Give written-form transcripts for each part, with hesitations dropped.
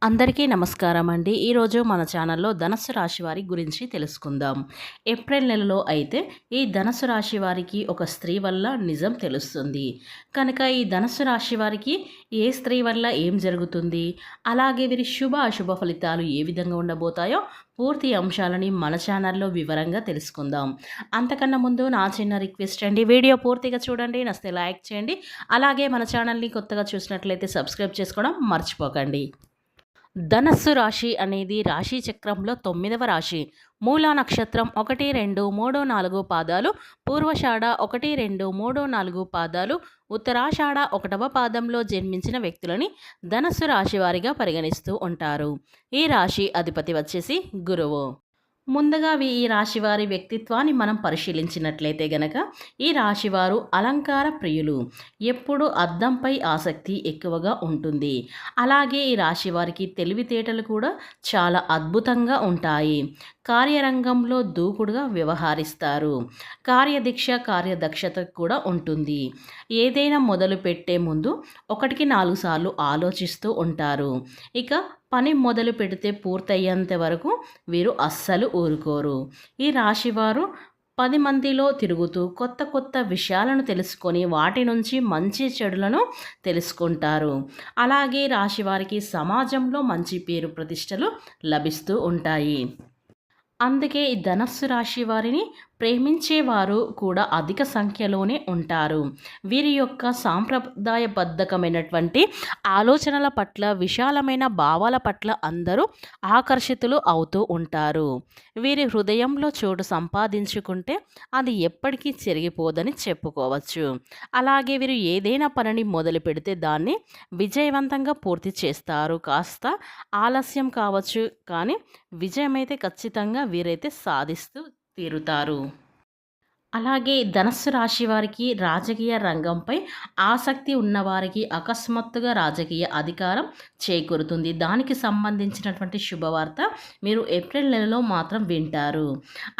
అందరికీ నమస్కారం అండి. ఈరోజు మన ఛానల్లో ధనుస్సు రాశి వారి గురించి తెలుసుకుందాం. ఏప్రిల్ నెలలో అయితే ఈ ధనుస్సు రాశి వారికి ఒక స్త్రీ వల్ల నిజం తెలుస్తుంది. కనుక ఈ ధనుస్సు రాశి వారికి ఏ స్త్రీ వల్ల ఏం జరుగుతుంది, అలాగే వీరి శుభ అశుభ ఫలితాలు ఏ విధంగా ఉండబోతాయో పూర్తి అంశాలని మన ఛానల్లో వివరంగా తెలుసుకుందాం. అంతకన్నా ముందు నా చిన్న రిక్వెస్ట్ అండి, వీడియో పూర్తిగా చూడండి, నచ్చితే లైక్ చేయండి. అలాగే మన ఛానల్ని కొత్తగా చూసినట్లయితే సబ్స్క్రైబ్ చేసుకోవడం మర్చిపోకండి. ధనస్సు రాశి అనేది రాశి చక్రంలో 9వ రాశి. మూలా నక్షత్రం 1, 2, 3, 4 పాదాలు, పూర్వషాఢ 1, 2, 3, 4 పాదాలు, ఉత్తరాషాఢ 1వ పాదంలో జన్మించిన వ్యక్తులని ధనస్సు రాశి వారిగా పరిగణిస్తూ ఉంటారు. ఈ రాశి అధిపతి వచ్చేసి గురువు. ముందుగా ఈ రాశివారి వ్యక్తిత్వాన్ని మనం పరిశీలించినట్లయితే గనక ఈ రాశివారు అలంకార ప్రియులు. ఎప్పుడు అద్దంపై ఆసక్తి ఎక్కువగా ఉంటుంది. అలాగే ఈ రాశివారికి తెలివితేటలు కూడా చాలా అద్భుతంగా ఉంటాయి. కార్యరంగంలో దూకుడుగా వ్యవహరిస్తారు. కార్యదీక్ష కార్యదక్షత కూడా ఉంటుంది. ఏదైనా మొదలు పెట్టే ముందు 1కి 4 సార్లు ఆలోచిస్తూ ఉంటారు. ఇక పని మొదలు పెడితే పూర్తయ్యేంత వరకు వీరు అస్సలు ఊరుకోరు. ఈ రాశివారు 10 మందిలో తిరుగుతూ కొత్త కొత్త విషయాలను తెలుసుకొని వాటి నుంచి మంచి చెడులను తెలుసుకుంటారు. అలాగే రాశివారికి సమాజంలో మంచి పేరు ప్రతిష్టలు లభిస్తూ ఉంటాయి. అందుకే ఈ ధనస్సు రాశి వారిని ప్రేమించేవారు కూడా అధిక సంఖ్యలోనే ఉంటారు. వీరి యొక్క సాంప్రదాయబద్ధకమైనటువంటి ఆలోచనల పట్ల, విశాలమైన భావాల పట్ల అందరూ ఆకర్షితులు అవుతూ ఉంటారు. వీరి హృదయంలో చోటు సంపాదించుకుంటే అది ఎప్పటికీ చెరిగిపోదని చెప్పుకోవచ్చు. అలాగే వీరు ఏదైనా పనిని మొదలు పెడితే దాన్ని విజయవంతంగా పూర్తి చేస్తారు. కాస్త ఆలస్యం కావచ్చు, కానీ విజయమైతే ఖచ్చితంగా వీరైతే సాధిస్తూ తీరుతారు. అలాగే ధనస్సు రాశి వారికి రాజకీయ రంగంపై ఆసక్తి ఉన్నవారికి అకస్మాత్తుగా రాజకీయ అధికారం చేకూరుతుంది. దానికి సంబంధించినటువంటి శుభవార్త మీరు ఏప్రిల్ నెలలో మాత్రం వింటారు.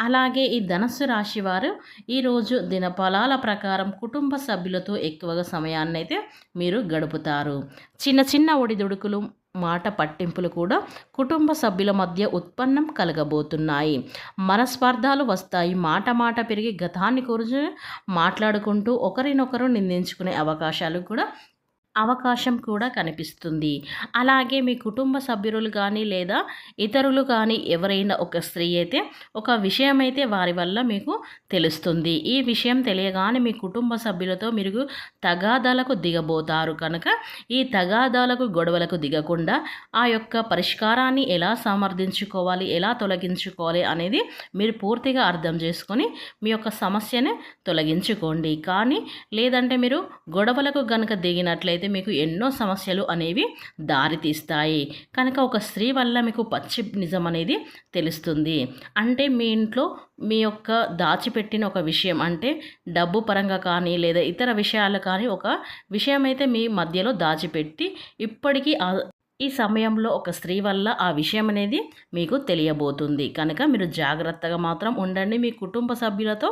అలాగే ఈ ధనస్సు రాశి వారు ఈరోజు దినఫలాల ప్రకారం కుటుంబ సభ్యులతో ఎక్కువగా సమయాన్ని అయితే మీరు గడుపుతారు. చిన్న చిన్న ఒడిదుడుకులు, మాట పట్టింపులు కూడా కుటుంబ సభ్యుల మధ్య ఉత్పన్నం కలగబోతున్నాయి. మనస్పర్ధాలు వస్తాయి. మాట మాట పెరిగి గతాన్ని గురించి మాట్లాడుకుంటూ ఒకరినొకరు నిందించుకునే అవకాశం కూడా కనిపిస్తుంది. అలాగే మీ కుటుంబ సభ్యులు కానీ లేదా ఇతరులు కానీ ఎవరైనా ఒక స్త్రీ అయితే ఒక విషయం అయితే వారి వల్ల మీకు తెలుస్తుంది. ఈ విషయం తెలియగానే మీ కుటుంబ సభ్యులతో మీరు తగాదాలకు దిగబోతారు. కనుక ఈ తగాదాలకు, గొడవలకు దిగకుండా ఆ యొక్క పరిష్కారాన్ని ఎలా సమర్థించుకోవాలి, ఎలా తొలగించుకోవాలి అనేది మీరు పూర్తిగా అర్థం చేసుకొని మీ యొక్క సమస్యని తొలగించుకోండి. కానీ లేదంటే మీరు గొడవలకు గనుక దిగినట్లయితే మీకు ఎన్నో సమస్యలు అనేవి దారితీస్తాయి. కనుక ఒక స్త్రీ వల్ల మీకు పచ్చి నిజం అనేది తెలుస్తుంది. అంటే మీ ఇంట్లో మీ యొక్క దాచిపెట్టిన ఒక విషయం, అంటే డబ్బు పరంగా కానీ లేదా ఇతర విషయాలు కానీ ఒక విషయం అయితే మీ మధ్యలో దాచిపెట్టి ఇప్పటికీ ఈ సమయంలో ఒక స్త్రీ వల్ల ఆ విషయం అనేది మీకు తెలియబోతుంది. కనుక మీరు జాగ్రత్తగా మాత్రం ఉండండి. మీ కుటుంబ సభ్యులతో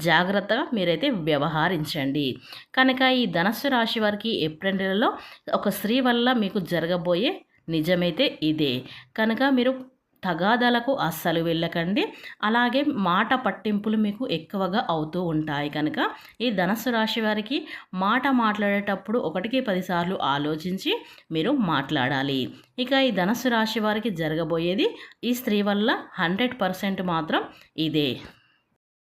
జాగ్రత్తగా మీరైతే వ్యవహరించండి. కనుక ఈ ధనస్సు రాశి వారికి ఏప్రిల్ నెలలో ఒక స్త్రీ వల్ల మీకు జరగబోయే నిజమైతే ఇదే. కనుక మీరు తగాదాలకు అస్సలు వెళ్ళకండి. అలాగే మాట పట్టింపులు మీకు ఎక్కువగా అవుతూ ఉంటాయి. కనుక ఈ ధనస్సు రాశి వారికి మాట మాట్లాడేటప్పుడు 1కి 10 సార్లు ఆలోచించి మీరు మాట్లాడాలి. ఇక ఈ ధనస్సు రాశి వారికి జరగబోయేది ఈ స్త్రీ వల్ల 100% మాత్రం ఇదే.